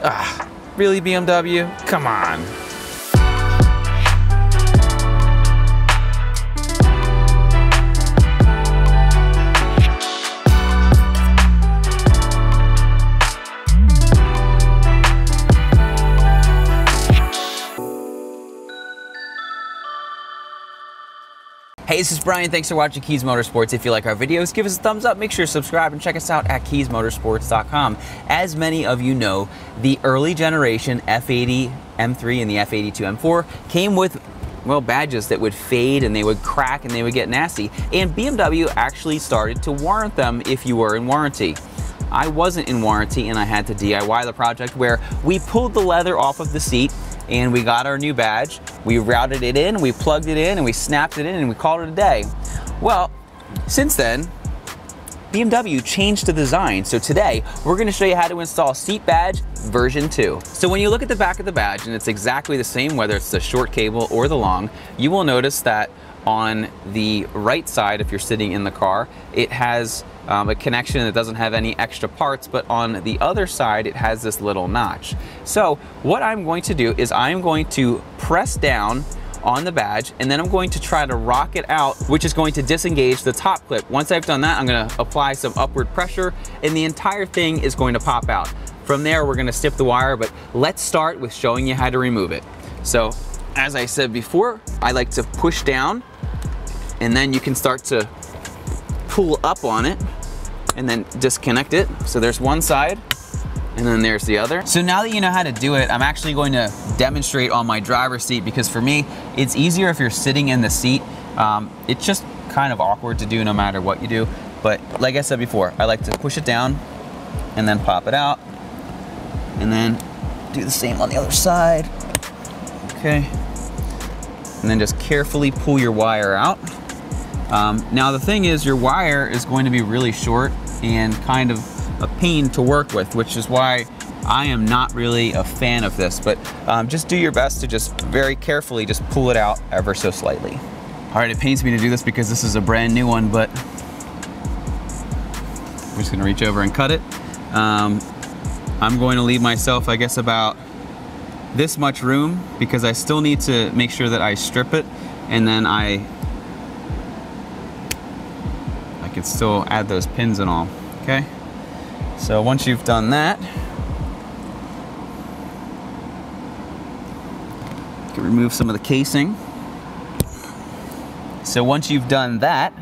Ah, really, BMW? Come on. Hey, this is Brian. Thanks for watching Kies Motorsports. If you like our videos, give us a thumbs up. Make sure to subscribe and check us out at kiesmotorsports.com. As many of you know, the early generation F80 M3 and the F82 M4 came with, well, badges that would fade and they would crack and they would get nasty. And BMW actually started to warrant them if you were in warranty. I wasn't in warranty and I had to DIY the project where we pulled the leather off of the seat and we got our new badge, we routed it in, we plugged it in, and we snapped it in, and we called it a day. Well, since then, BMW changed the design. So today, we're gonna show you how to install seat badge version 2. So when you look at the back of the badge, and it's exactly the same, whether it's the short cable or the long, you will notice that on the right side, if you're sitting in the car, it has a connection that doesn't have any extra parts, but on the other side it has this little notch. So what I'm going to do is I'm going to press down on the badge and then I'm going to try to rock it out, which is going to disengage the top clip. Once I've done that, I'm going to apply some upward pressure and the entire thing is going to pop out. From there, we're going to snip the wire, but let's start with showing you how to remove it. So as I said before, I like to push down and then you can start to pull up on it and then disconnect it. So there's one side and then there's the other. So now that you know how to do it, I'm actually going to demonstrate on my driver's seat because for me, it's easier if you're sitting in the seat. It's just kind of awkward to do no matter what you do. But like I said before, I like to push it down and then pop it out and then do the same on the other side. Okay. And then just carefully pull your wire out. Now the thing is, your wire is going to be really short and kind of a pain to work with, which is why I am not really a fan of this, but just do your best to just very carefully just pull it out ever so slightly. All right, it pains me to do this because this is a brand new one, but I'm just gonna reach over and cut it. I'm going to leave myself, I guess, about this much room because I still need to make sure that I strip it and then I can still add those pins and all, okay? So once you've done that, you can remove some of the casing. So once you've done that,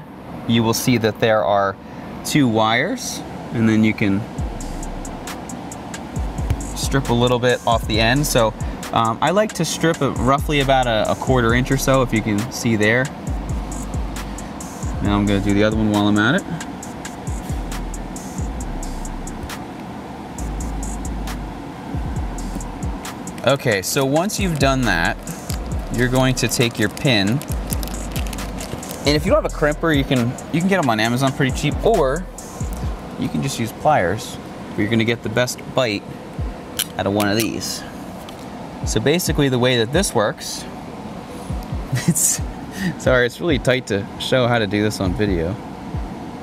you will see that there are 2 wires, and then you can strip a little bit off the end. So I like to strip roughly about a 1/4 inch or so, if you can see there. Now I'm going to do the other one while I'm at it. Okay, so once you've done that, you're going to take your pin, and if you don't have a crimper, you can get them on Amazon pretty cheap, or you can just use pliers, where you're going to get the best bite out of one of these. So basically, the way that this works, sorry, it's really tight to show how to do this on video.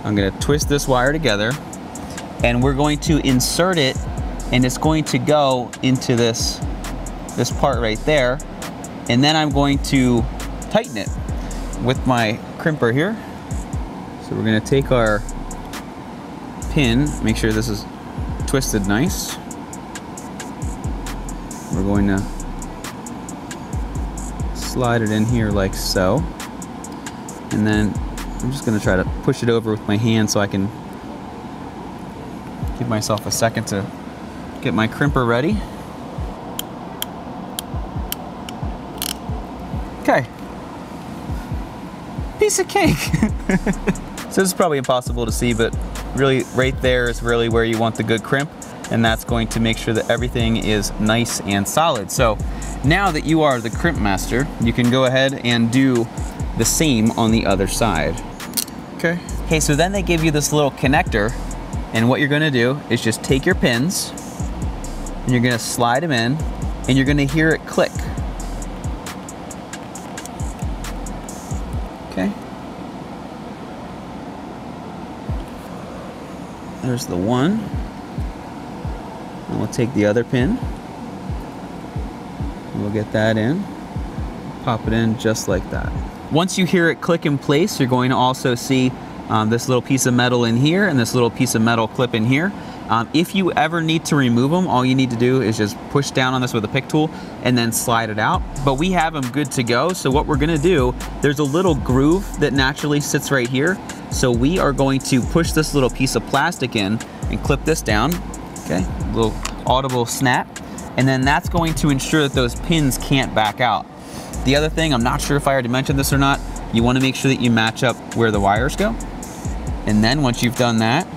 I'm going to twist this wire together, and we're going to insert it, and it's going to go into this part right there, and then I'm going to tighten it with my crimper here. So we're going to take our pin, make sure this is twisted nice. We're going to slide it in here like so, and then I'm just going to try to push it over with my hand so I can give myself a second to get my crimper ready. Okay, piece of cake. So this is probably impossible to see, but really right there is really where you want the good crimp, and that's going to make sure that everything is nice and solid. So now that you are the crimp master, you can go ahead and do the same on the other side. Okay. Okay, so then they give you this little connector, and what you're gonna do is just take your pins, and you're gonna slide them in, and you're gonna hear it click. Okay. There's the one. And we'll take the other pin. We'll get that in. Pop it in just like that. Once you hear it click in place, you're going to also see this little piece of metal in here and this little piece of metal clip in here. If you ever need to remove them, all you need to do is just push down on this with a pick tool and then slide it out. But we have them good to go. So what we're gonna do, there's a little groove that naturally sits right here. So we are going to push this little piece of plastic in and clip this down. Okay, a little audible snap. And then that's going to ensure that those pins can't back out. The other thing, I'm not sure if I already mentioned this or not, you wanna make sure that you match up where the wires go. And then once you've done that,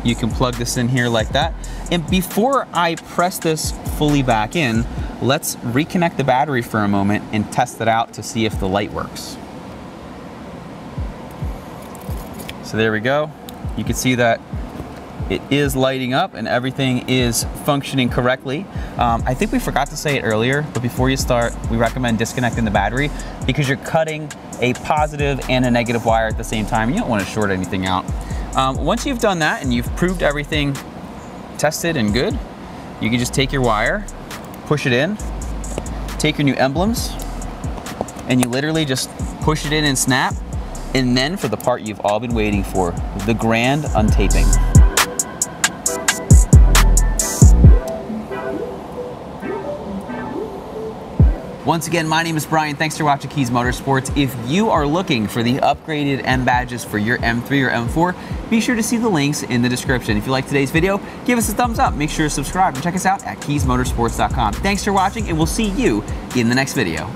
you can plug this in here like that. And before I press this fully back in, let's reconnect the battery for a moment and test it out to see if the light works. So there we go. You can see that it is lighting up and everything is functioning correctly. I think we forgot to say it earlier, but before you start, we recommend disconnecting the battery because you're cutting a positive and a negative wire at the same time. You don't want to short anything out. Once you've done that and you've proved everything tested and good, you can just take your wire, push it in, take your new emblems, and you literally just push it in and snap. And then for the part you've all been waiting for, the grand untaping. Once again, my name is Brian. Thanks for watching Kies Motorsports. If you are looking for the upgraded M badges for your M3 or M4, be sure to see the links in the description. If you like today's video, give us a thumbs up. Make sure to subscribe and check us out at KiesMotorsports.com. Thanks for watching, and we'll see you in the next video.